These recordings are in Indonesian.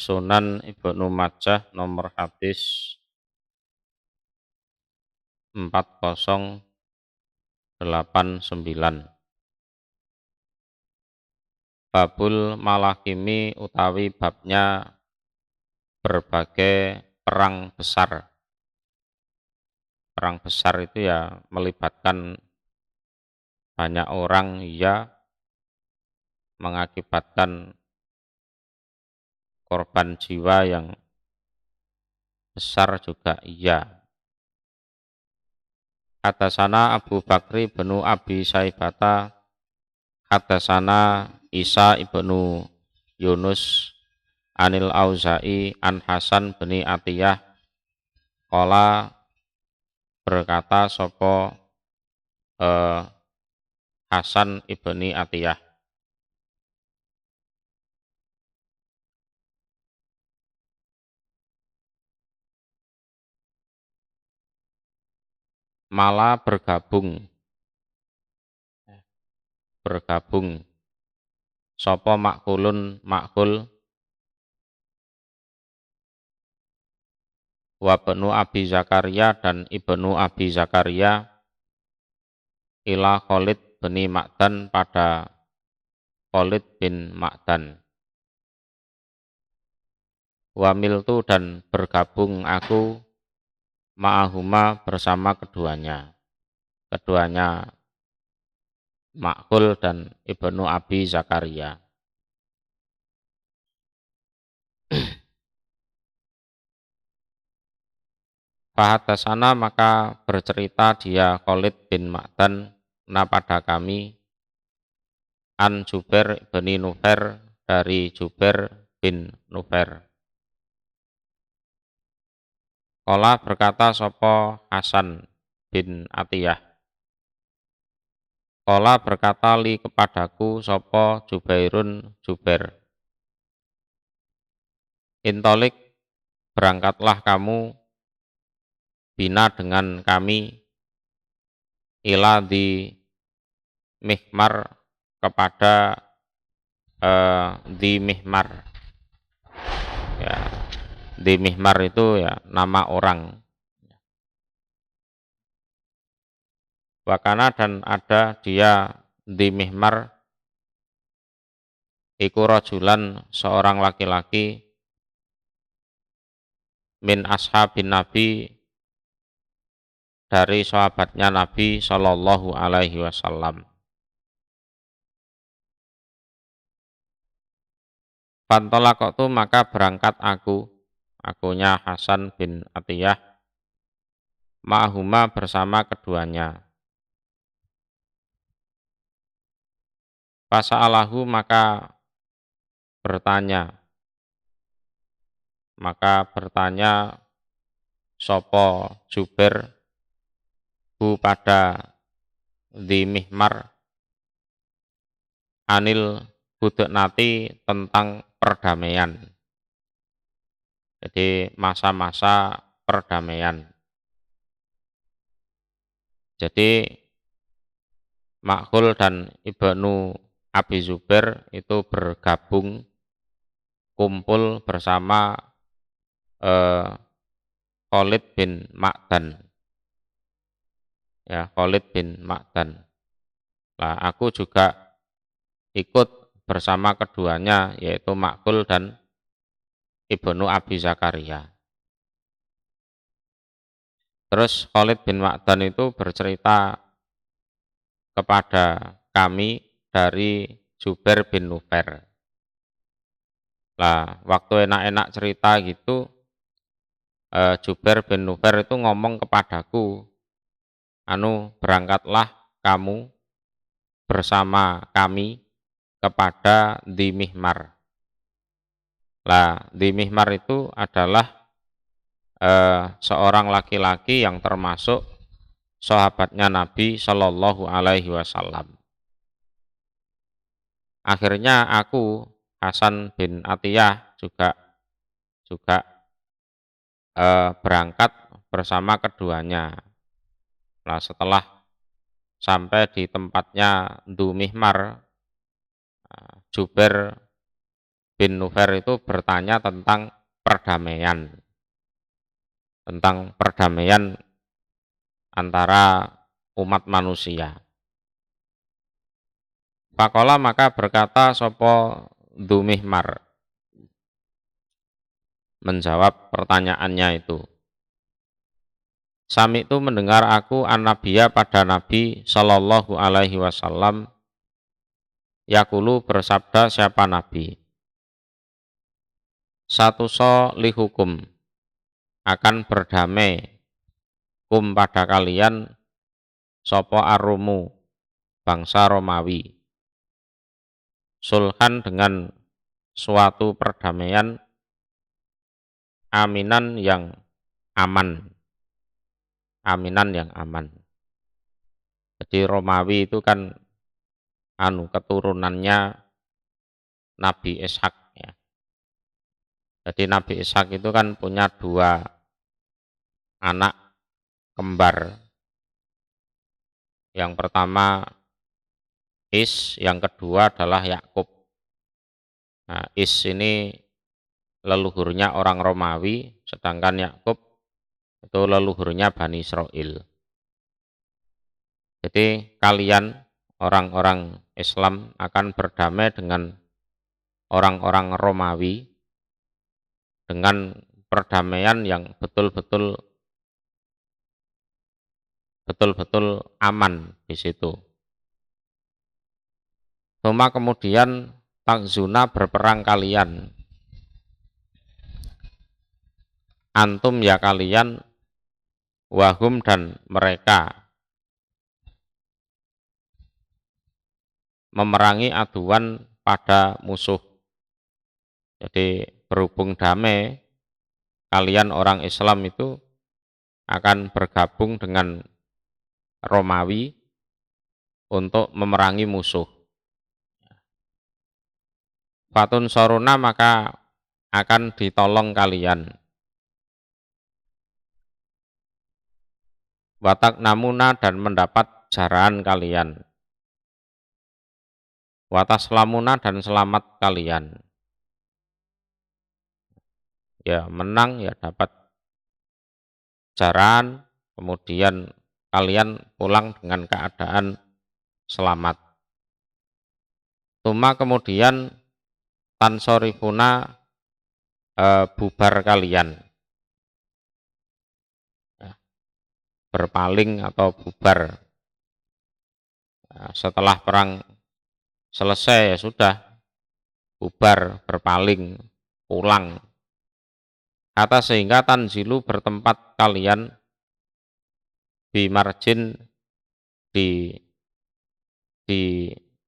Sunan Ibnu Majah nomor hadis 4089. Babul malakimi utawi babnya berbagai perang besar. Perang besar itu ya melibatkan banyak orang, ya mengakibatkan korban jiwa yang besar juga iya. Hadasana Abu Bakri bin Abi Saibata, hadasana Isa ibnu Yunus Anil Auza'i an Hasan bin Atiyah qala berkata sopo Hasan ibni Atiyah, malah bergabung sopo makulun makul wa ibnu Abi Zakaria dan ibnu Abi Zakaria ila Khalid bin Ma'dan pada Khalid bin Ma'dan. Wa miltu dan bergabung aku ma'ahuma bersama keduanya Makul dan ibnu Abi Zakaria. Fahatasana maka bercerita dia Khalid bin Ma'dan pada kami an Jubair bin Nufair dari Jubair bin Nufair. Qala berkata sopo Hasan bin Atiyah. Qala berkata li kepadaku sopo Jubairun Jubair. Intolik berangkatlah kamu bina dengan kami ila di Mihmar kepada di Mihmar. Ya, di Mihmar itu ya nama orang. Wakana dan ada dia di Mihmar iku rajulan seorang laki-laki min ashabin Nabi dari sahabatnya Nabi Shallallahu Alaihi Wasallam. Fantolaktu maka berangkat akunya Hasan bin Atiyah ma'huma bersama keduanya. Fasa'alahu maka bertanya sopo Jubair hu pada di Mihmar anil budeknati tentang perdamaian. Jadi masa-masa perdamaian. Jadi Makul dan ibnu Abi Zubair itu bergabung kumpul bersama Khalid bin Ma'dan. Ya, Khalid bin Ma'dan. Nah, aku juga ikut bersama keduanya, yaitu Makul dan ibnu Abi Zakaria. Terus Khalid bin Ma'dan itu bercerita kepada kami dari Jubair bin Nufair. Lah, waktu enak-enak cerita gitu, Jubair bin Nufair itu ngomong kepadaku, berangkatlah kamu bersama kami kepada di Mihmar. Lah, di Mihmar itu adalah seorang laki-laki yang termasuk sahabatnya Nabi Shallallahu Alaihi Wasallam. Akhirnya aku Hasan bin Atiyah juga berangkat bersama keduanya. Nah, setelah sampai di tempatnya Du Mihmar, Jubair bin Nufair itu bertanya tentang perdamaian antara umat manusia. Faqala maka berkata sapa Dzumihmar menjawab pertanyaannya itu. Sami itu mendengar aku an-nabiyya pada Nabi sallallahu alaihi wasallam yaqulu bersabda siapa Nabi. Satu so lihukum akan berdamai kum pada kalian sopo arumu bangsa Romawi. Sulhan dengan suatu perdamaian aminan yang aman. Aminan yang aman. Jadi Romawi itu kan keturunannya Nabi Ishak ya. Jadi Nabi Ishak itu kan punya 2 anak kembar. Yang pertama Is, yang kedua adalah Yakub. Nah, Is ini leluhurnya orang Romawi, sedangkan Yakub itu leluhurnya Bani Israel. Jadi kalian orang-orang Islam akan berdamai dengan orang-orang Romawi dengan perdamaian yang betul-betul aman di situ. Tuma kemudian tangzuna berperang kalian. Antum ya kalian, wahum dan mereka memerangi aduan pada musuh. Jadi berhubung damai, kalian orang Islam itu akan bergabung dengan Romawi untuk memerangi musuh. Fatun soruna maka akan ditolong kalian. Watak namuna dan mendapat jaraan kalian. Watas lamuna dan selamat kalian. Ya menang ya dapat jaraan, kemudian kalian pulang dengan keadaan selamat. Tuma kemudian tansorifuna bubar kalian. Berpaling atau bubar. Setelah perang selesai ya sudah bubar, berpaling, pulang. Kata sehingga tanzilu bertempat kalian bimarjin di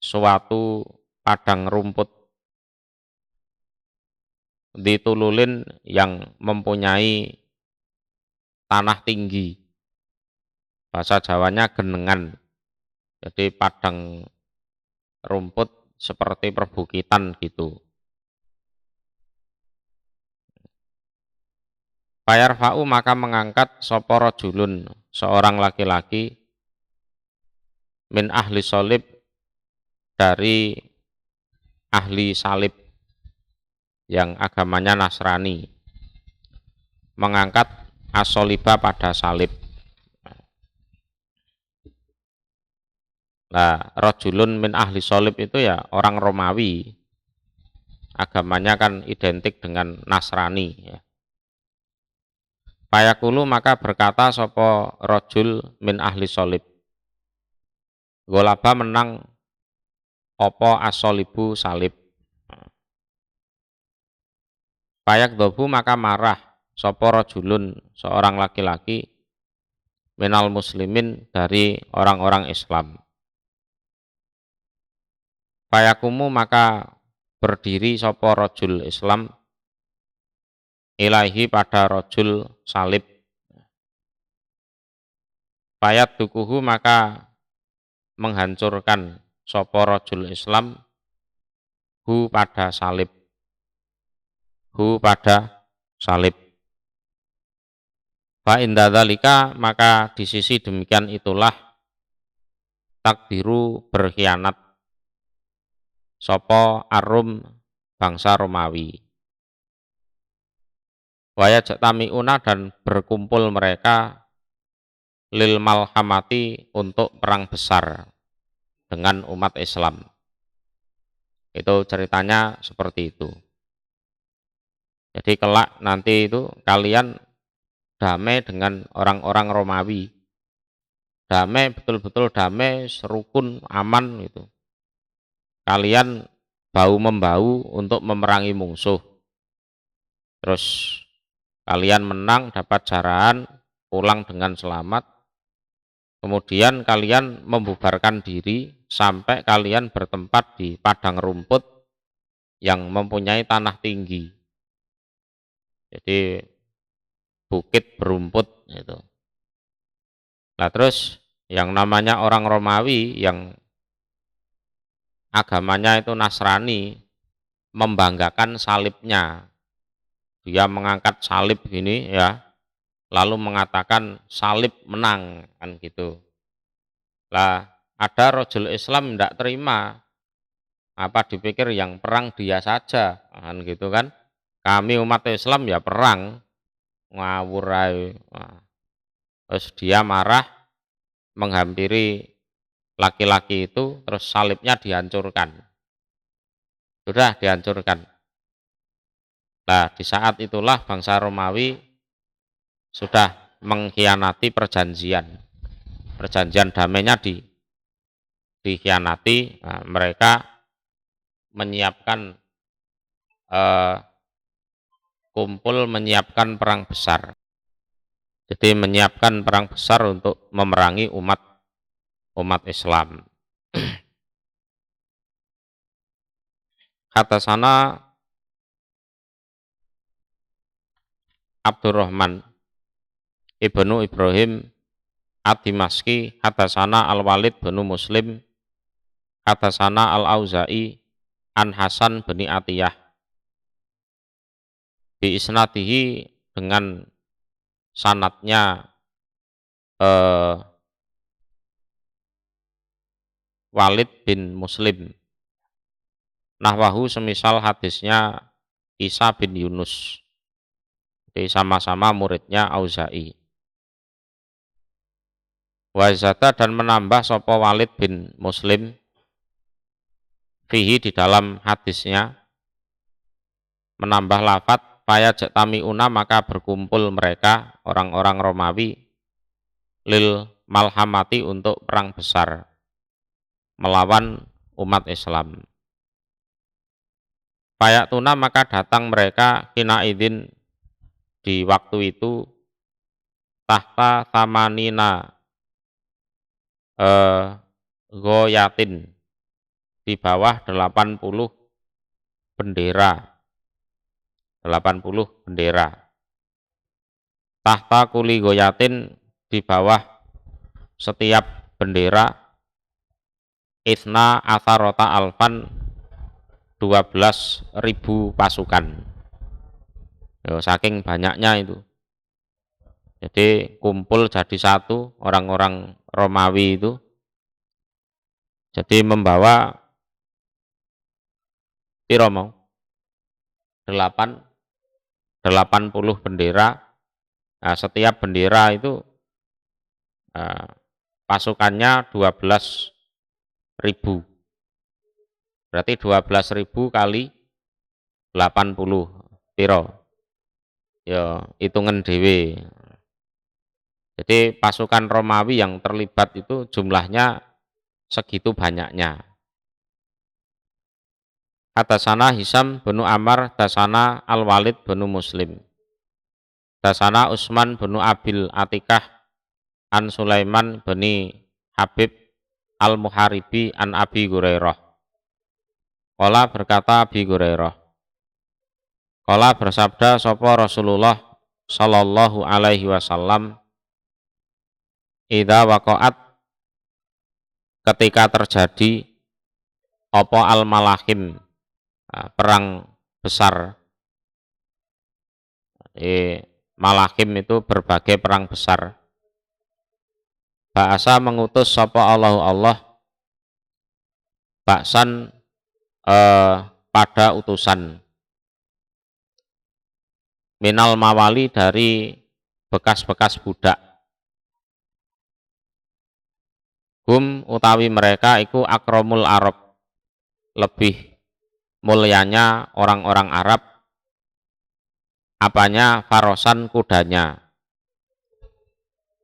suatu padang rumput ditululin yang mempunyai tanah tinggi. Bahasa Jawanya genengan. Jadi padang rumput seperti perbukitan gitu. Fayarfa'u maka mengangkat sapa rajulun seorang laki-laki min ahli salib dari ahli salib yang agamanya Nasrani, mengangkat as-soliba pada salib. Nah, rajulun min ahli salib itu ya orang Romawi, agamanya kan identik dengan Nasrani ya. Fayaqulu maka berkata sapa rajul min ahli salib, golaba menang opo as-solibu salib. Fayaqdobu maka marah sapa rajulun seorang laki-laki minal muslimin dari orang-orang Islam. Fayakumu maka berdiri sapa rajul Islam ilahi pada rajul salib. Fayat dukuhu maka menghancurkan sapa rajul Islam hu pada salib. Hu pada salib. Fa inda dzalika maka di sisi demikian itulah takdiru berkhianat sapa arum bangsa Romawi. Wa yajtami'una dan berkumpul mereka lil malhamati untuk perang besar dengan umat Islam. Itu ceritanya seperti itu. Jadi kelak nanti itu kalian damai dengan orang-orang Romawi. Damai, betul-betul damai, serukun, aman gitu. Kalian bahu-membahu untuk memerangi musuh. Terus kalian menang, dapat jarahan, pulang dengan selamat. Kemudian kalian membubarkan diri sampai kalian bertempat di padang rumput yang mempunyai tanah tinggi. Jadi bukit berumput itu. Nah terus yang namanya orang Romawi yang agamanya itu Nasrani membanggakan salibnya. Dia mengangkat salib gini ya, lalu mengatakan salib menang kan gitu. Lah ada rojul Islam tidak terima, apa dipikir yang perang dia saja kan gitu kan. Kami umat Islam ya perang, ngawur ae. Terus dia marah menghampiri laki-laki itu, terus salibnya dihancurkan. Sudah dihancurkan. Nah, di saat itulah bangsa Romawi sudah mengkhianati perjanjian. Perjanjian damainya dikhianati. Nah, mereka menyiapkan kumpul menyiapkan perang besar. Jadi menyiapkan perang besar untuk memerangi umat Islam. Kata sana Abdurrahman ibnu Ibrahim Ad-Dimaski, hadasana Al-Walid bin Muslim, hadasana Al-Auza'i an Hasan bin Atiyah, bi isnadihi dengan sanatnya Walid bin Muslim, nahwahu semisal hadisnya Isa bin Yunus. Jadi sama-sama muridnya Auza'i. Wazata dan menambah sopo Walid bin Muslim fihi di dalam hadisnya, menambah lafat faya jatamiuna maka berkumpul mereka orang-orang Romawi lil malhamati untuk perang besar melawan umat Islam. Fayatuna maka datang mereka hina idin di waktu itu tahta tamanina goyatin di bawah 80 bendera. 80 bendera. Tahta kuli goyatin di bawah setiap bendera isna atharota alfan 12.000 pasukan. Yo, saking banyaknya itu. Jadi kumpul jadi satu orang-orang Romawi itu. Jadi membawa piro mau? 80 bendera. Nah, setiap bendera itu pasukannya 12.000. Berarti 12.000 kali 80 piro? Ya, hitungan dewe. Jadi pasukan Romawi yang terlibat itu jumlahnya segitu banyaknya. Hadasana Hisam bin Ammar, dasana Al-Walid bin Muslim, dasana Utsman bin Abil Atikah, an Sulaiman bin Habib Al-Muharibi an Abi Hurairah. Qala berkata Abi Hurairah, qala bersabda sapa Rasulullah sallallahu alaihi wasallam, idza waqa'at ketika terjadi apa al-malahim perang besar. Malahim itu berbagai perang besar. Ba'asa mengutus sapa Allah baksan pada utusan, minal mawali dari bekas-bekas budak, hum utawi mereka iku akromul Arab, lebih mulianya orang-orang Arab, apanya, farosan kudanya,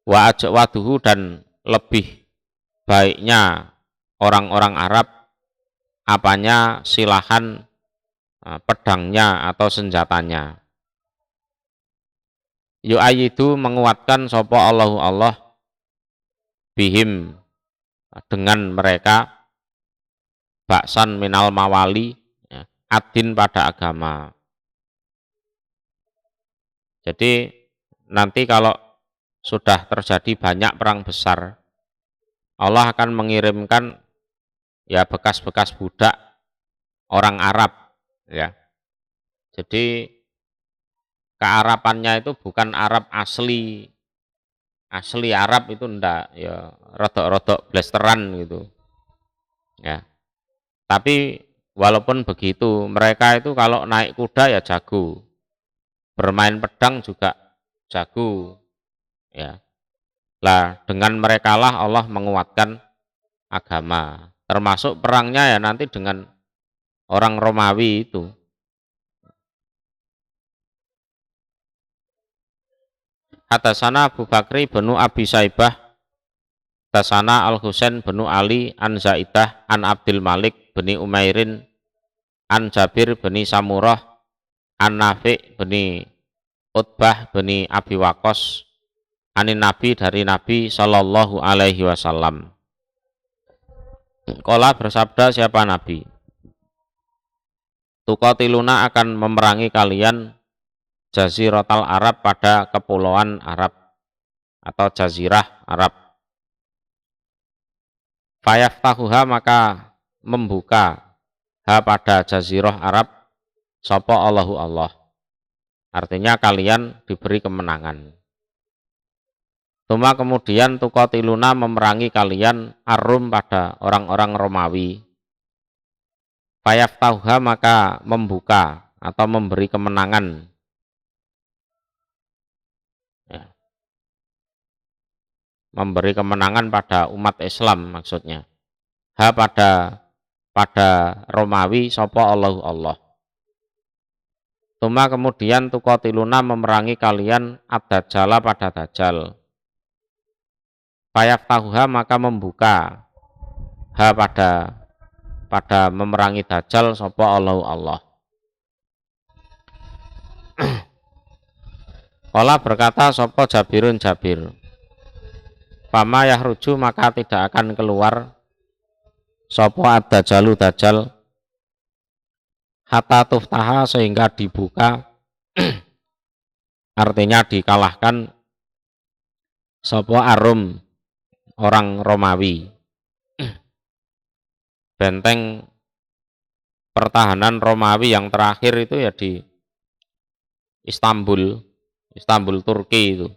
wa ajwaduhu dan lebih baiknya orang-orang Arab, apanya, silahan pedangnya atau senjatanya. Yu'ayidu menguatkan sopo Allahu Allah bihim dengan mereka, baksan minal mawali, ya, adin pada agama. Jadi nanti kalau sudah terjadi banyak perang besar, Allah akan mengirimkan ya bekas-bekas budak orang Arab, ya. Jadi kearapannya itu bukan Arab asli Arab itu ndak, ya rodok-rodok blasteran gitu, ya. Tapi walaupun begitu, mereka itu kalau naik kuda ya jago, bermain pedang juga jago, ya. Lah dengan merekalah Allah menguatkan agama, termasuk perangnya ya nanti dengan orang Romawi itu. Hatasana Abu Bakri benu Abi Saibah, hatasana Al Husain benu Ali, an Zaidah, an Abdul Malik beni Umairin, an Jabir beni Samurah, an Nafi beni Utbah beni Abi Waqqas, anin Nabi dari Nabi Shallallahu Alaihi Wasallam. Qala bersabda siapa Nabi? Tuqatiluna akan memerangi kalian Jaziratul Arab pada kepulauan Arab atau Jazirah Arab. Fayaftahuha maka membuka ha pada Jazirah Arab sapa Allahu Allah. Artinya kalian diberi kemenangan. Tuma kemudian tuqatiluna memerangi kalian Ar-Rum pada orang-orang Romawi. Fayaftahuha maka membuka atau memberi kemenangan, ya, memberi kemenangan pada umat Islam maksudnya. Ha pada Romawi sapa Allahu Allah. Tuma kemudian tuqatiluna memerangi kalian ad-Dajjal pada Dajjal. Fayaftahuha maka membuka ha pada memerangi Dajjal sapa Allahu Allah. Qala berkata sapa Jabirun Jabir, fama yahruju maka tidak akan keluar sapa ad-Dajjalu Dajjal hatta tuftaha sehingga dibuka artinya dikalahkan sapa Ar-Rum orang Romawi. Benteng pertahanan Romawi yang terakhir itu ya di Istanbul Turki itu.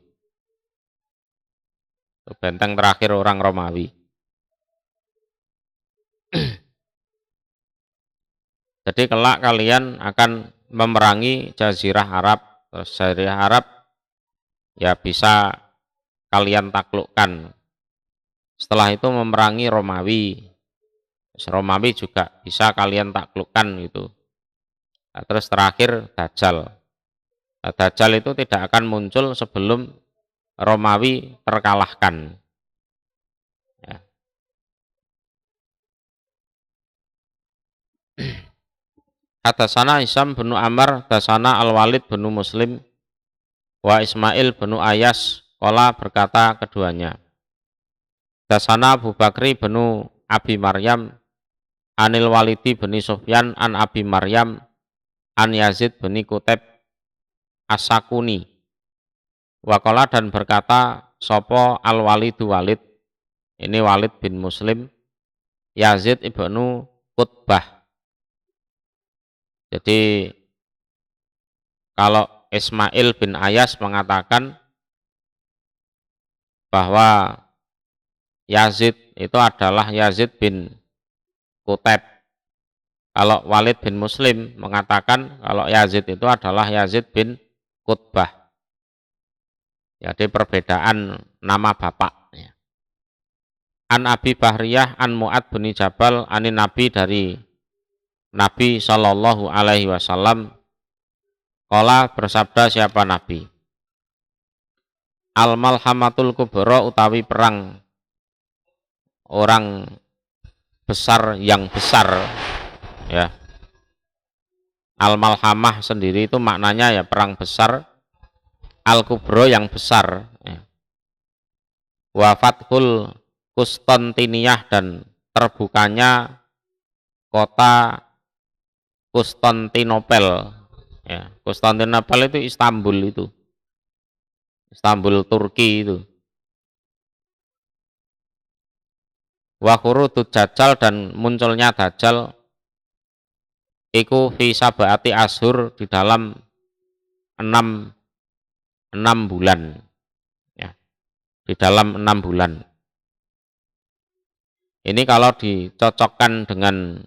Benteng terakhir orang Romawi. Jadi kelak kalian akan memerangi Jazirah Arab. Terus Jazirah Arab ya bisa kalian taklukkan. Setelah itu memerangi Romawi. Terus Romawi juga bisa kalian taklukkan gitu. Nah, terus terakhir Dajjal. Nah, Dajjal itu tidak akan muncul sebelum Romawi terkalahkan. Ya. Hatasana Hisam bin Amr, hatasana Al-Walid bin Muslim, wa Ismail bin Ayas, qala berkata keduanya. Hatasana Abu Bakri bin Abi Maryam, anil Walidi bin Sufyan, an Abi Maryam, an Yazid bin Kuteb, As-Sakuni. Wa qala dan berkata sopo Al-Walidu Walid, ini Walid bin Muslim, Yazid ibnu Qutbah. Jadi kalau Ismail bin Ayas mengatakan bahwa Yazid itu adalah Yazid bin Kuteb. Kalau Walid bin Muslim mengatakan kalau Yazid itu adalah Yazid bin Qutbah. Jadi perbedaan nama bapak. An Abi Bahriyah an Mu'ad bin Jabal anin Nabi dari Nabi Shallallahu Alaihi Wasallam. Qala bersabda siapa Nabi? Al malhamatul kubra utawi perang orang besar yang besar, ya. Al malhamah sendiri itu maknanya ya perang besar. Al kubro yang besar, ya. Wa fathul Konstantiniyah dan terbukanya kota Konstantinopel, ya. Konstantinopel itu Istanbul itu, Istanbul Turki itu. Wa khurudud Dajjal dan munculnya Dajjal iku fi sabaati ashur di dalam 6 bulan, ya, di dalam 6 bulan. Ini kalau dicocokkan dengan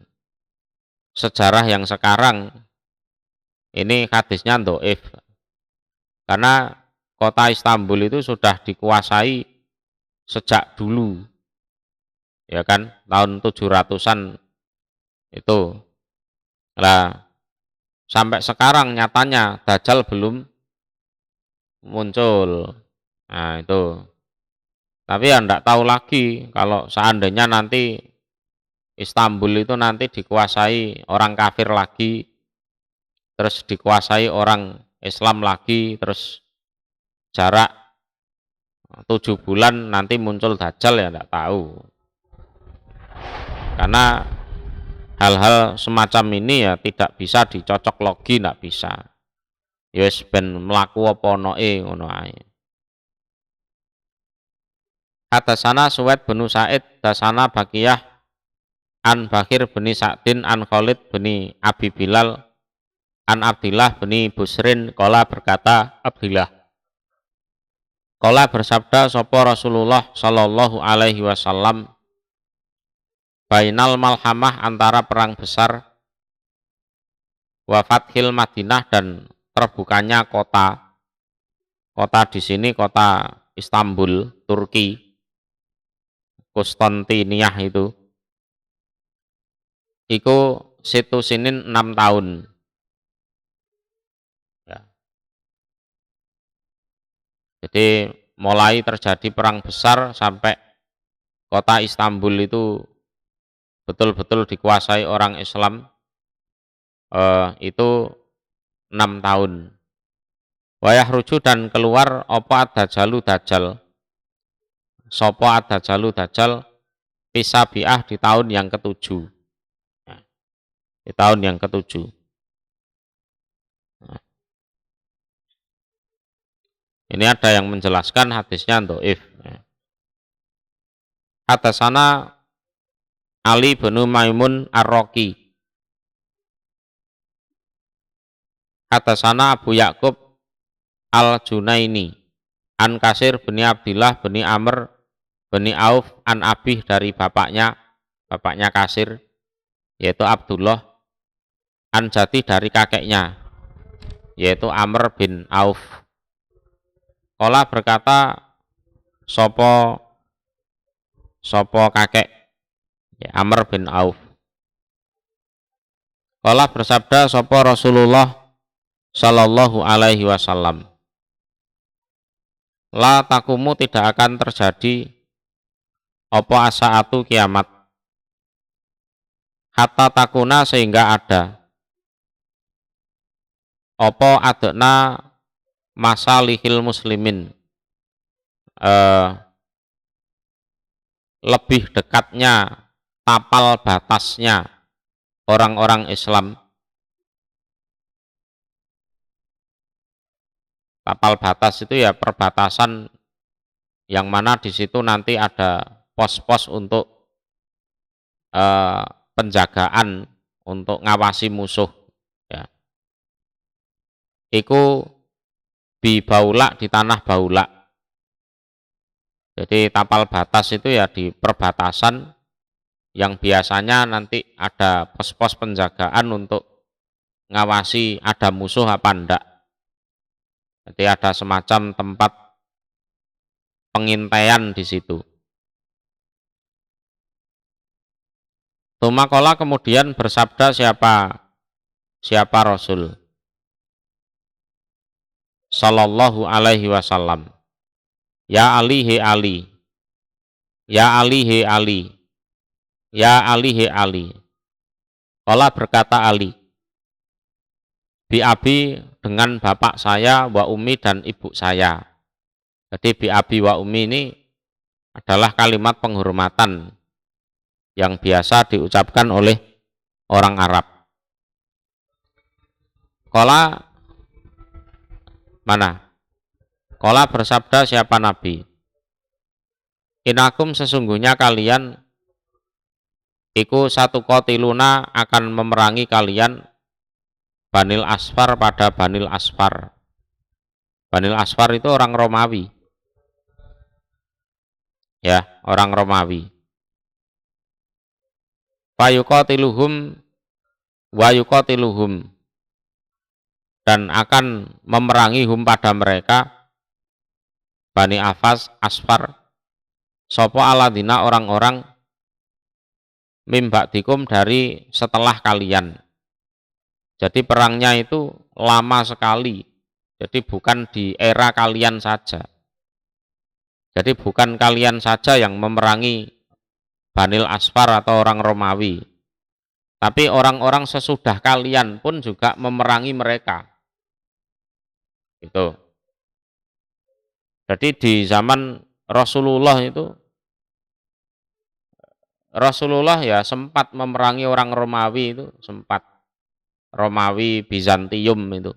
sejarah yang sekarang, ini hadisnya dhaif. Karena kota Istanbul itu sudah dikuasai sejak dulu, ya kan, tahun 700-an itu. Nah, sampai sekarang nyatanya Dajjal belum muncul. Nah, itu. Tapi ya enggak tahu lagi kalau seandainya nanti Istanbul itu nanti dikuasai orang kafir lagi, terus dikuasai orang Islam lagi, terus jarak 7 bulan nanti muncul Dajjal, ya enggak tahu. Karena hal-hal semacam ini ya tidak bisa dicocok logi, enggak bisa. Yes ben mlaku apa noe ngono ae. Hadasana Suwaid bin Sa'id dasana Bakiyah an Bakhir bin Sa'din an Khalid bin Abi Bilal an Abdillah bin Busrin qala berkata Abdillah qala bersabda sapa Rasulullah sallallahu alaihi wasallam bainal malhamah antara perang besar wa fathil Madinah dan terbukanya kota di sini kota Istanbul Turki, Konstantiniyah itu situ sinin 6 tahun, ya. Jadi mulai terjadi perang besar sampai kota Istanbul itu betul-betul dikuasai orang Islam, itu 6 tahun. Wayah ruju dan keluar apa ad-dajalu dajjal. Sopo ad-dajalu dajjal pisabiah di tahun yang ke-7. Nah, di tahun yang ke-7. Nah, ini ada yang menjelaskan hadisnya dhaif. Hadasana Ali bin Maimun Ar-Raqi. Hadasana Abu Yakub Al-Junaini an Kasir bin Abdillah bin Amr bin Auf an Abih dari bapaknya Kasir yaitu Abdullah, an Jati dari kakeknya yaitu Amr bin Auf. Qala berkata sopo kakek, ya, Amr bin Auf. Qala bersabda sopo Rasulullah sallallahu alaihi wasallam la takumu tidak akan terjadi apa asaatu kiamat hatta takuna sehingga ada apa adna masalihil muslimin, lebih dekatnya tapal batasnya orang-orang Islam. Tapal batas itu ya perbatasan yang mana di situ nanti ada pos-pos untuk penjagaan untuk ngawasi musuh, ya. Iku di Baulak, di tanah Baulak. Jadi tapal batas itu ya di perbatasan yang biasanya nanti ada pos-pos penjagaan untuk ngawasi ada musuh apa enggak. Jadi ada semacam tempat pengintaian di situ. Tumakola kemudian bersabda siapa Rasul Sallallahu alaihi wasallam. Ya Ali he Ali. Ya Ali he Ali. Ya Ali he Ali. Kala berkata Ali. Bi abi dengan bapak saya, wa umi dan ibu saya. Jadi bi abi wa umi ini adalah kalimat penghormatan yang biasa diucapkan oleh orang Arab. Kala mana? Kala bersabda siapa Nabi? Inakum sesungguhnya kalian iku satu kotiluna akan memerangi kalian Banil Asfar pada Banil Asfar. Banil Asfar itu orang Romawi. Ya, orang Romawi. Fayuqatiluhum wa yuqatiluhum, dan akan memerangi hum pada mereka Bani Asfar sopo aladina orang-orang mimba'dikum dari setelah kalian. Jadi perangnya itu lama sekali. Jadi bukan di era kalian saja. Jadi bukan kalian saja yang memerangi Banil Asfar atau orang Romawi. Tapi orang-orang sesudah kalian pun juga memerangi mereka. Itu. Jadi di zaman Rasulullah itu, Rasulullah ya sempat memerangi orang Romawi itu, sempat. Romawi Bizantium itu.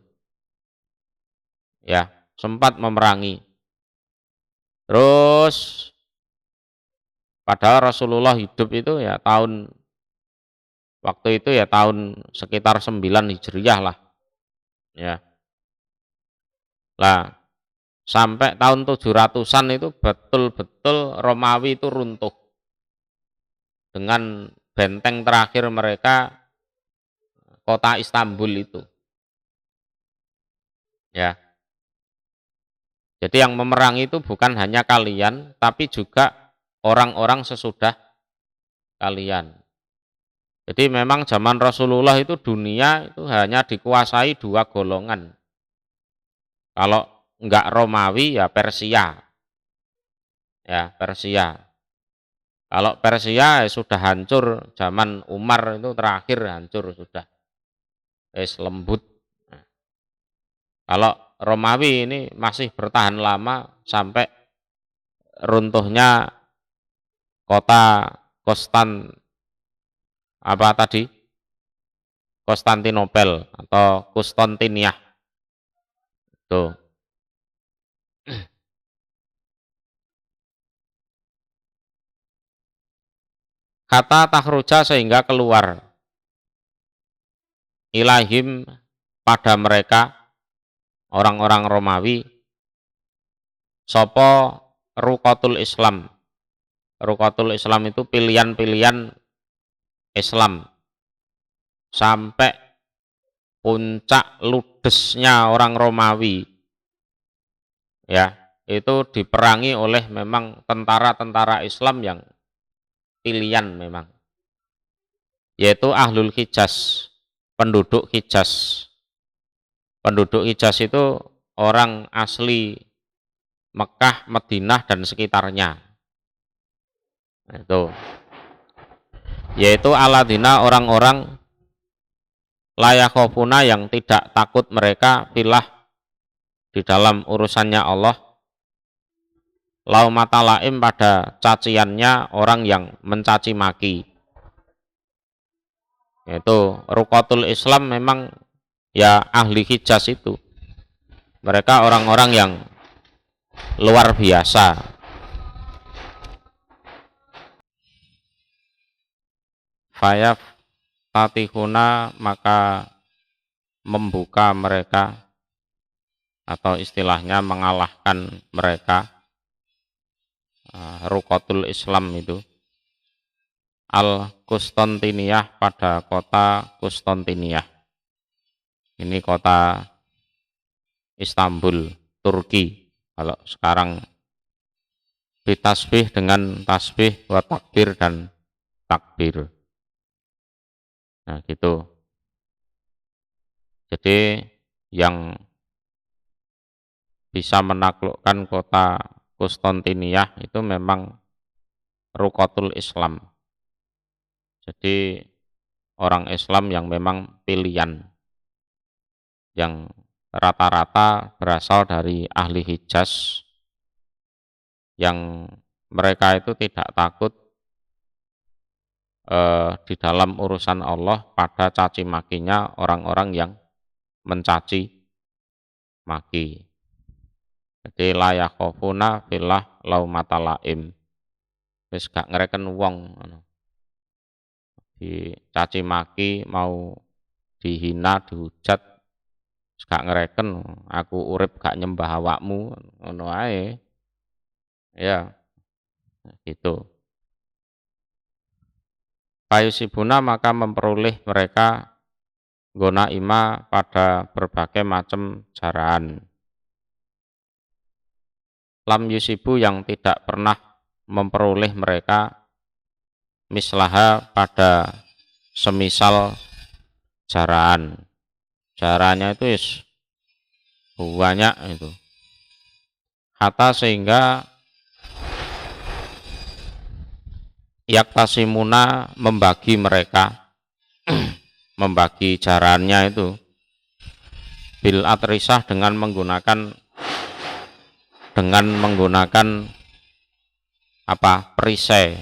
Ya, sempat memerangi. Terus padahal Rasulullah hidup itu ya waktu itu ya tahun sekitar 9 Hijriah lah. Ya. Lah, sampai tahun 700-an itu betul-betul Romawi itu runtuh. Dengan benteng terakhir mereka kota Istanbul itu. Ya. Jadi yang memerangi itu bukan hanya kalian, tapi juga orang-orang sesudah kalian. Jadi memang zaman Rasulullah itu dunia itu hanya dikuasai 2 golongan. Kalau enggak Romawi ya Persia. Ya, Persia. Kalau Persia ya sudah hancur, zaman Umar itu terakhir hancur sudah. Lembut. Nah, kalau Romawi ini masih bertahan lama sampai runtuhnya kota Konstantinopel atau Konstantinia. Tuh. Kata takhruja sehingga keluar ilahim pada mereka orang-orang Romawi sopo ruqatul Islam. Ruqatul Islam itu pilihan-pilihan Islam sampai puncak ludesnya orang Romawi. Ya, itu diperangi oleh memang tentara-tentara Islam yang pilihan memang. Yaitu Ahlul Hijaz, penduduk Hijaz. Penduduk Hijaz itu orang asli Mekah, Madinah dan sekitarnya. Itu. Yaitu aladina orang-orang layakhofuna yang tidak takut mereka filah di dalam urusannya Allah. Laumata laim pada caciannya orang yang mencaci maki. Yaitu ruqatul Islam memang ya ahli Hijaz itu. Mereka orang-orang yang luar biasa. Fayaf tatihuna maka membuka mereka atau istilahnya mengalahkan mereka ruqatul Islam itu Al-Qustontiniyah, pada kota Qustontiniyah. Ini kota Istanbul, Turki. Kalau sekarang ditasbih dengan tasbih wa takbir dan takbir. Nah, gitu. Jadi yang bisa menaklukkan kota Qustontiniyah itu memang Ruqatul Islam. Jadi orang Islam yang memang pilihan, yang rata-rata berasal dari ahli Hijaz, yang mereka itu tidak takut di dalam urusan Allah pada caci makinya orang-orang yang mencaci maki. Jadi la yakhafuna fillah laumata laim. Wis gak ngereken wong dicaci maki, mau dihina, dihujat, wis gak ngereken, aku urip gak nyembah awakmu, ngono ae. Ya, gitu. Fayusibuna, maka memperoleh mereka gona ima pada berbagai macam jaraan. Lam yusibu, yang tidak pernah memperoleh mereka mislaha pada semisal jaraan. Jaraannya itu banyak itu. Hatta sehingga yaktasimuna, membagi mereka membagi jaraannya itu bil atrisah, dengan menggunakan apa, perisai,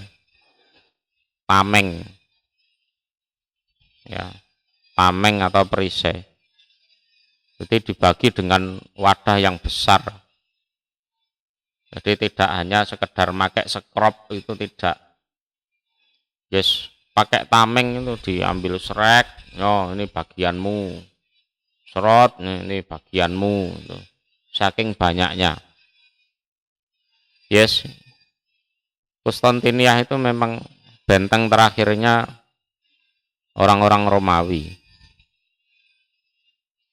tameng, ya, tameng atau perisai. Jadi dibagi dengan wadah yang besar. Jadi tidak hanya sekedar pakai sekrop, itu tidak. Yes, pakai tameng itu diambil serek, oh ini bagianmu, serot, ini bagianmu, itu. Saking banyaknya. Yes, Konstantinia itu memang benteng terakhirnya orang-orang Romawi.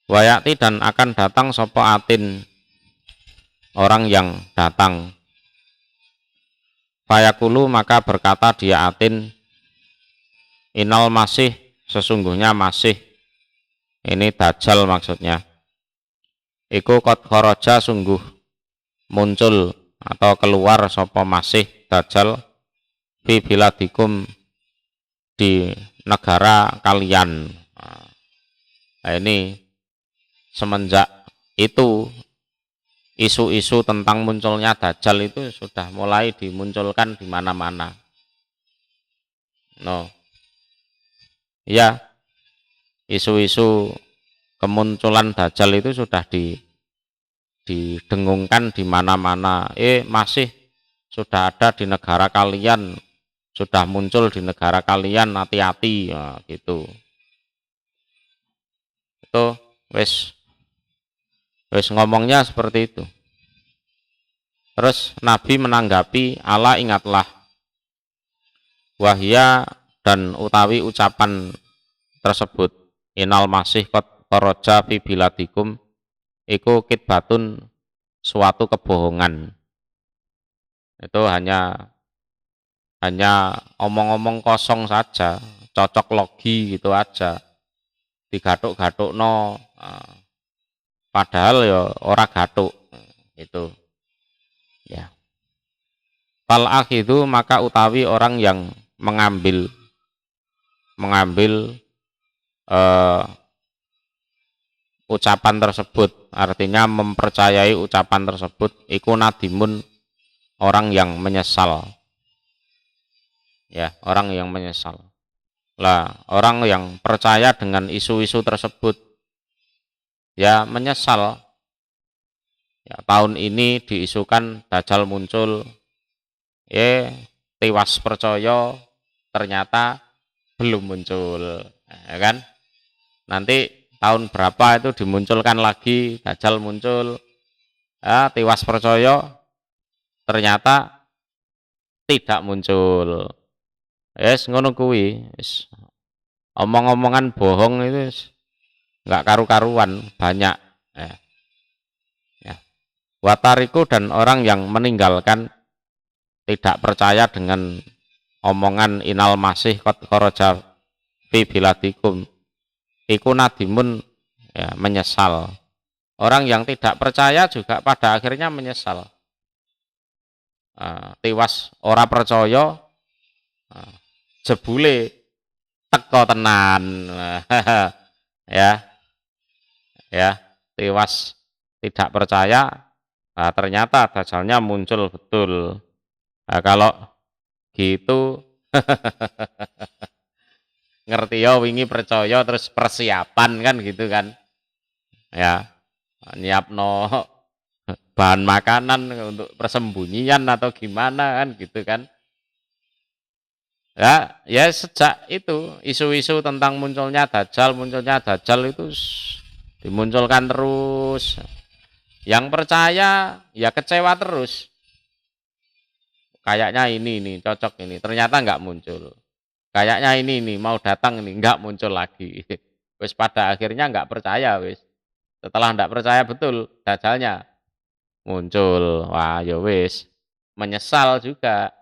Wayati, dan akan datang sopo atin, orang yang datang. Fayakulu, maka berkata dia atin, inal masih, sesungguhnya masih, ini Dajjal maksudnya. Iku qad kharaja, sungguh muncul atau keluar sopo masih Dajjal fi biladikum, di negara kalian. Nah, ini semenjak itu isu-isu tentang munculnya Dajjal itu sudah mulai dimunculkan di mana-mana. No. Ya, isu-isu kemunculan Dajjal itu sudah didengungkan di mana-mana. Masih sudah ada di negara kalian, sudah muncul di negara kalian, hati-hati, ya, gitu. Itu wes ngomongnya seperti itu. Terus Nabi menanggapi, ala ingatlah, wahya, dan utawi ucapan tersebut, inal masih qad kharaja fi biladikum, iku kitbatun, suatu kebohongan. Itu hanya omong-omong kosong saja, cocok logi gitu aja, digatuk-gatuk no, padahal ya ora gatuk itu, ya. Fal akhidu, maka utawi orang yang mengambil ucapan tersebut, artinya mempercayai ucapan tersebut, iku nadimun, orang yang menyesal, ya, orang yang menyesal. Lah, orang yang percaya dengan isu-isu tersebut, ya menyesal. Ya, tahun ini diisukan Dajjal muncul, tiwas percaya, ternyata belum muncul, ya kan? Nanti tahun berapa itu dimunculkan lagi, Dajjal muncul, ya, tiwas percaya, ternyata tidak muncul. Wis ngono kuwi, wis omong-omongan bohong itu wis enggak karu-karuan, banyak. Ya, ya. Watariku dan orang yang meninggalkan tidak percaya dengan omongan inal masih qad kharaja fi biladikum iku nadimun, ya, menyesal. Orang yang tidak percaya juga pada akhirnya menyesal. Tiwas ora percaya, jebule teko tenan. Ya, ya, tiwas tidak percaya, ternyata dajalnya muncul betul. Nah, kalau gitu ngerti ya wingi percaya terus persiapan kan gitu kan. Ya, nyiapno bahan makanan untuk persembunyian atau gimana kan gitu kan. Ya, ya sejak itu isu-isu tentang munculnya Dajjal itu dimunculkan terus. Yang percaya ya kecewa terus. Kayaknya ini cocok ini, ternyata nggak muncul. Kayaknya ini mau datang ini nggak muncul lagi. Wis pada akhirnya nggak percaya wis. Setelah nggak percaya betul Dajjalnya muncul. Wah, ya wis menyesal juga.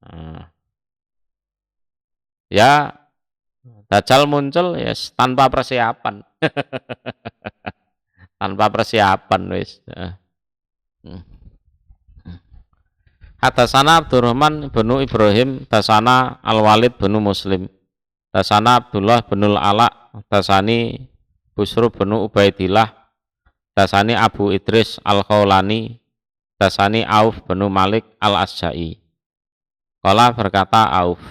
Nah, ya Dajjal muncul ya tanpa persiapan. Tanpa persiapan wis. Hmm. Hadasana Abdurrahman bin Ibrahim, Dasana Al-Walid bin Muslim, Dasana Abdullah bin Al-Ala, Dasani Busru bin Ubaidillah, Dasani Abu Idris Al-Khawlani, Dasani Auf bin Malik Al-Asja'i. Kala berkata Auf,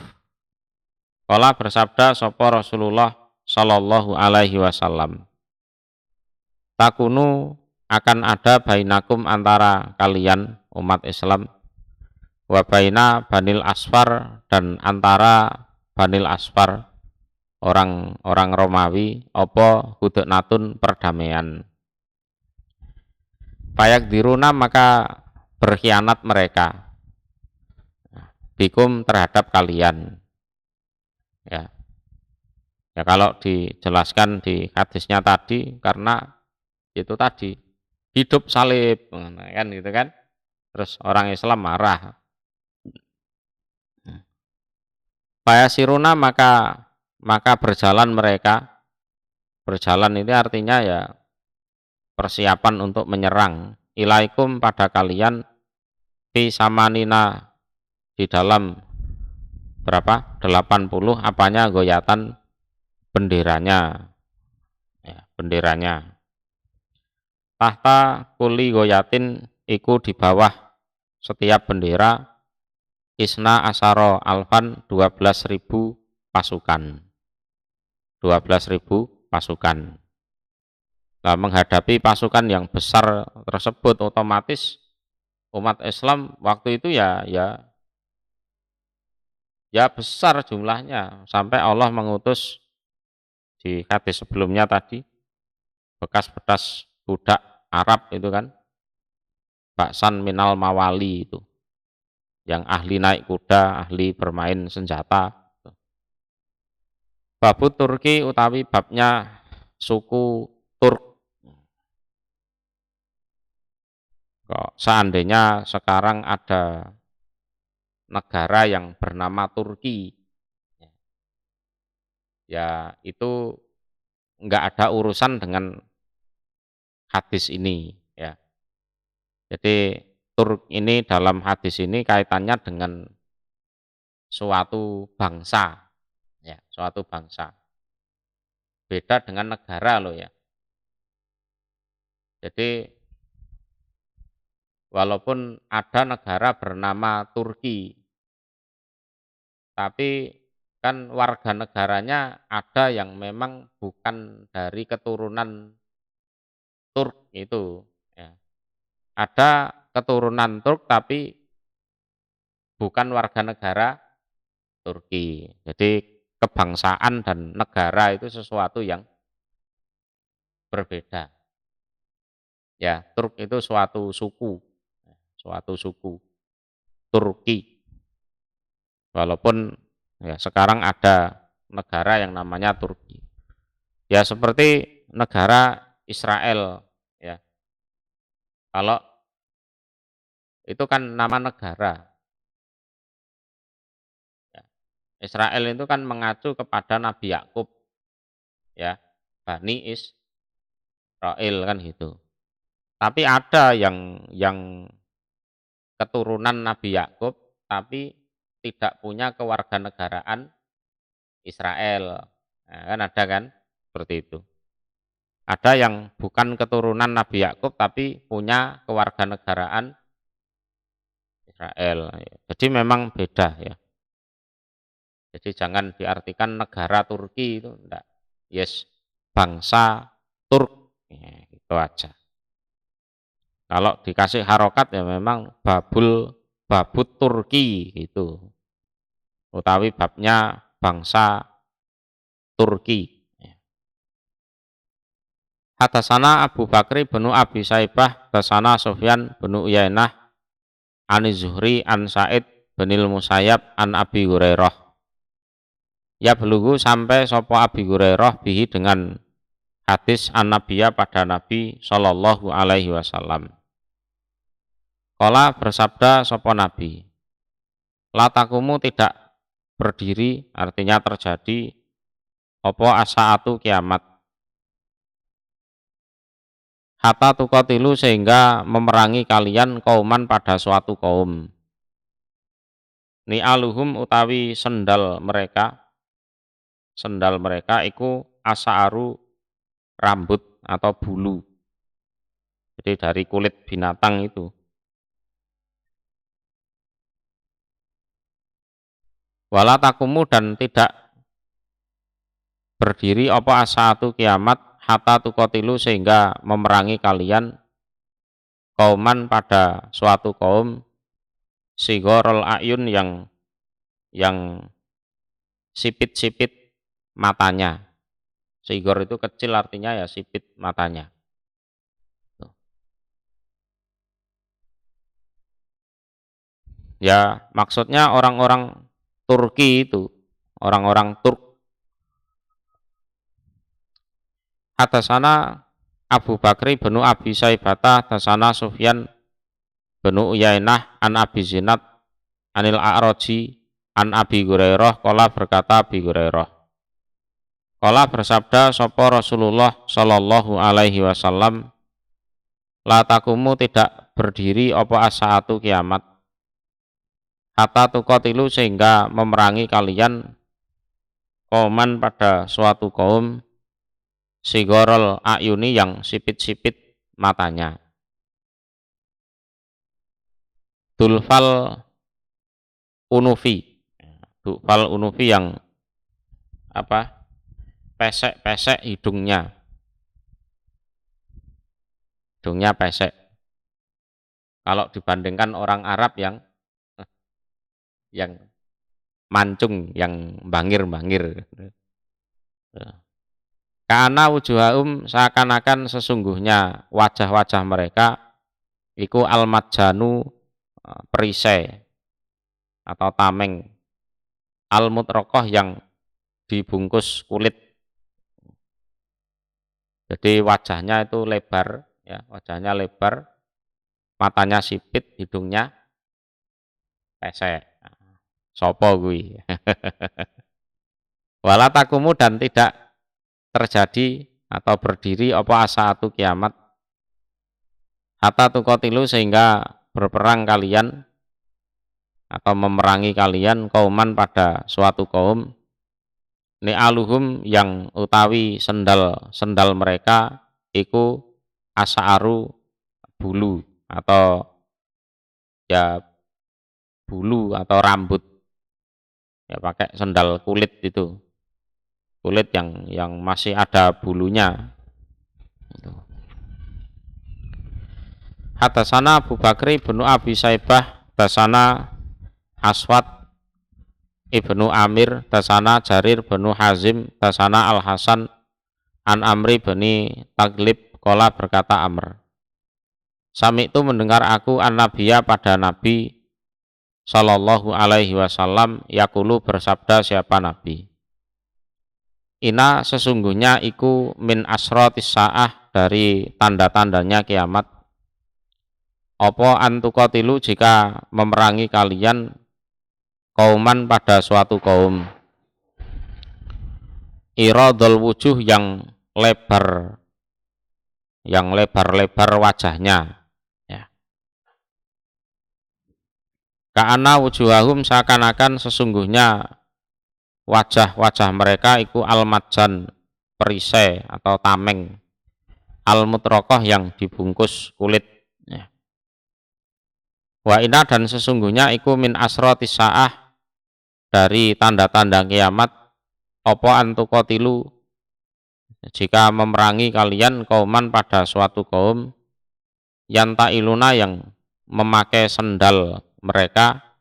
kala bersabda sapa Rasulullah sallallahu alaihi wasallam, takunu akan ada bainakum antara kalian umat Islam wabaina Banil Asfar dan antara Banil Asfar orang-orang Romawi opo hudnatun perdamaian. Payak diruna maka berkhianat mereka bikum terhadap kalian. Ya, ya kalau dijelaskan di hadisnya tadi karena itu tadi hidup salib kan gitu kan. Terus orang Islam marah. Payasiruna maka berjalan mereka. Berjalan ini artinya ya persiapan untuk menyerang. Ilaikum pada kalian fi samanina di dalam berapa? 80 apanya goyatan benderanya. Ya, benderanya. Tahta kuli goyatin iku di bawah setiap bendera isna asaro alfan 12.000 pasukan. 12.000 pasukan. Nah, menghadapi pasukan yang besar tersebut otomatis umat Islam waktu itu ya besar jumlahnya sampai Allah mengutus di hadis sebelumnya tadi bekas-bekas budak Arab itu kan baksan minal mawali itu yang ahli naik kuda, ahli bermain senjata. Babu Turki utawi babnya suku Turk. Kok seandainya sekarang ada negara yang bernama Turki, ya itu enggak ada urusan dengan hadis ini, ya. Jadi Turk ini dalam hadis ini kaitannya dengan suatu bangsa, ya, suatu bangsa. Beda dengan negara loh ya. Jadi walaupun ada negara bernama Turki, tapi kan warga negaranya ada yang memang bukan dari keturunan Turk itu. Ya. Ada keturunan Turk tapi bukan warga negara Turki. Jadi kebangsaan dan negara itu sesuatu yang berbeda. Ya, Turk itu suatu suku Turki. Walaupun Ya, sekarang ada negara yang namanya Turki. Ya seperti negara Israel ya. Kalau itu kan nama negara. Ya. Israel itu kan mengacu kepada Nabi Yakub ya, Bani Israel kan gitu. Tapi ada yang keturunan Nabi Yakub tapi tidak punya kewarganegaraan Israel. Nah, kan ada kan seperti itu. Ada yang bukan keturunan Nabi Yakub tapi punya kewarganegaraan Israel. Jadi memang beda ya. Jadi jangan diartikan negara Turki itu enggak. Yes, bangsa Turk. Ya, itu aja. Kalau dikasih harokat ya memang babut Turki gitu. Utawi babnya bangsa Turki. Hadasana Abu Bakri bin Abi Saibah, hadasana Sufyan bin Uyainah, Ani Zuhri, an Sa'id bin Musayyab, an Abi Hurairah. Ya belugu sampai sopo Abi Hurairah bihi dengan hadis an Nabiya pada Nabi Shallallahu Alaihi Wasallam. Kala bersabda sopo Nabi, latakumu tidak berdiri, artinya terjadi opo asaatu kiamat. Hatta tuqatilu sehingga memerangi kalian kauman pada suatu kaum. Ni'aluhum utawi sendal mereka iku asa'aru rambut atau bulu. Jadi dari kulit binatang itu. Wala takumu dan tidak berdiri apa asa'atu kiamat hatta tuqatilu sehingga memerangi kalian kauman pada suatu kaum sigorul ayun yang sipit-sipit matanya. Sigor itu kecil artinya ya sipit matanya. Ya maksudnya orang-orang Turki itu, orang-orang Turk. Hadasana Abu Bakri bin Abi Saibata, hadasana Sufyan bin Uyainah, an Abi Zinad, anil A'roji, an Abi Hurairah, qala berkata Abi Hurairah. Qala bersabda sapa Rasulullah sallallahu alaihi wasallam, la takumu tidak berdiri apa asaatu kiamat. Hatta tuqatilu sehingga memerangi kalian kauman pada suatu kaum sigorol ayuni yang sipit-sipit matanya. Dulfal unufi yang apa? Pesek-pesek hidungnya pesek. Kalau dibandingkan orang Arab yang mancung, yang bangir-bangir. Karena wujuhahum seakan-akan sesungguhnya wajah-wajah mereka iku al-majanu perisai atau tameng, al-mutrokoh yang dibungkus kulit. Jadi wajahnya itu lebar, ya wajahnya lebar, matanya sipit, hidungnya pesek. Sopo kuwi. Wala takumu dan tidak terjadi atau berdiri apa asaatu kiamat hatta tuqatilu sehingga berperang kalian atau memerangi kalian kauman pada suatu kaum ni'aluhum yang utawi sendal mereka iku asa'aru bulu atau ya bulu atau rambut, ya pakai sendal kulit itu, kulit yang masih ada bulunya. Hadasana Abu Bakri bin Abi Saibah, hadasana Aswad ibnu Amir, hadasana Jarir bin Hazim, hadasana Al Hasan an Amri bin Taglib, qala berkata Amr, sami itu mendengar aku an Nabiya pada Nabi sallallahu alaihi wasallam yaqulu bersabda siapa Nabi, Ina sesungguhnya iku min asratis saah dari tanda-tandanya kiamat, apa antuqatilu jika memerangi kalian kauman pada suatu kaum, iradul wujuh yang lebar-lebar wajahnya, ya. Ka'ana wujuhahum seakan-akan sesungguhnya wajah-wajah mereka iku almadjan perisai atau tameng, almutrokoh yang dibungkus kulit, ya. Wa ina dan sesungguhnya iku min asratis saah dari tanda-tanda kiamat, apa antuqatilu jika memerangi kalian kauman pada suatu kaum, yantailuna yang memakai sendal mereka,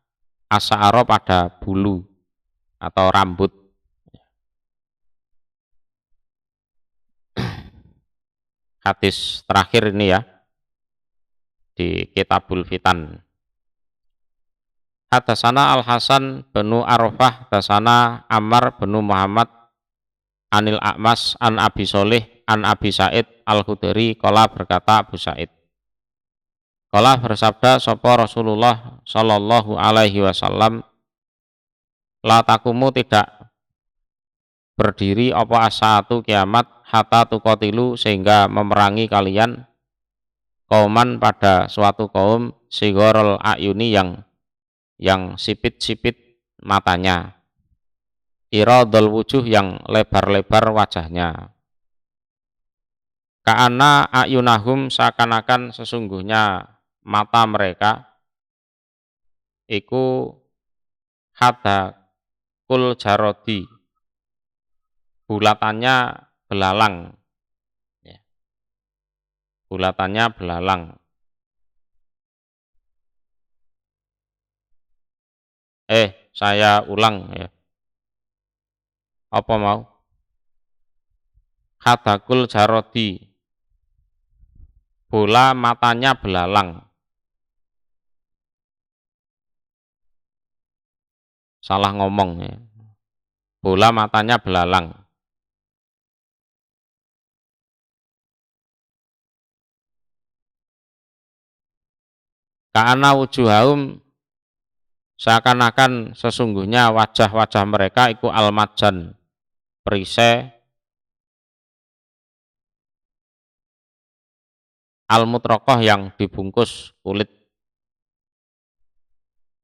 asa'aro pada bulu atau rambut. Hadis terakhir ini ya di Kitabul Fitan. Hadasana Al-Hasan bin Arfah, hadasana Ammar bin Muhammad Anil A'mas an Abi Sholih an Abi Sa'id Al-Khudri qala berkata Abu Sa'id, qala bersabda sapa Rasulullah sallallahu alaihi wasallam, la takumu tidak berdiri apa as-saatu kiamat hatta tuqatilu sehingga memerangi kalian kauman pada suatu kaum sigorul ayuni yang sipit-sipit matanya, iradul wujuh yang lebar-lebar wajahnya, ka'ana ayunahum seakan-akan sesungguhnya mata mereka iku hadakul jarodi, bulatannya belalang, ya. Bulatannya belalang. Saya ulang ya. Apa mau? Hadakul jarodi, bola matanya belalang. Salah ngomong ya. Bola matanya belalang. Ka'ana wujuhahum seakan-akan sesungguhnya wajah-wajah mereka iku almadjan perisai, almutrokoh yang dibungkus kulit,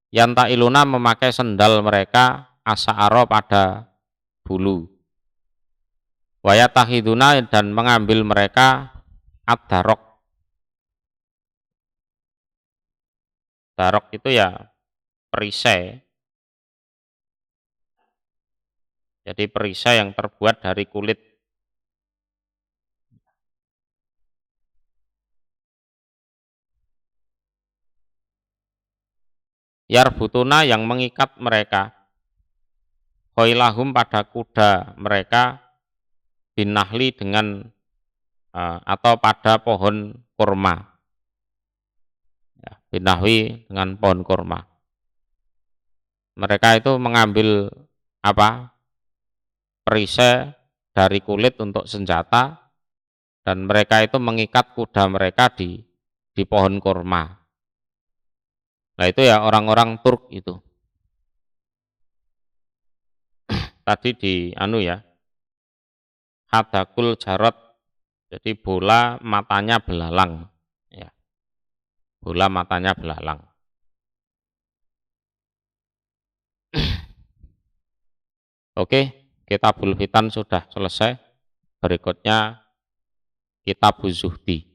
yantailuna memakai sendal mereka asa'aro pada bulu, wayatahiduna dan mengambil mereka ad-darok. Darok itu ya perisai. Jadi perisai yang terbuat dari kulit. Yarbutuna yang mengikat mereka, khoilahum pada kuda mereka, binahli dengan atau pada pohon kurma, ya, binahwi dengan pohon kurma. Mereka itu mengambil apa? Perisai dari kulit untuk senjata, dan mereka itu mengikat kuda mereka di pohon kurma. Nah itu ya orang-orang Turk itu. Tadi di ya, hadakul jarot, jadi bola matanya belalang, ya. Bola matanya belalang. Oke, Kitabul Fitan sudah selesai. Berikutnya Kitabuz Zuhdi.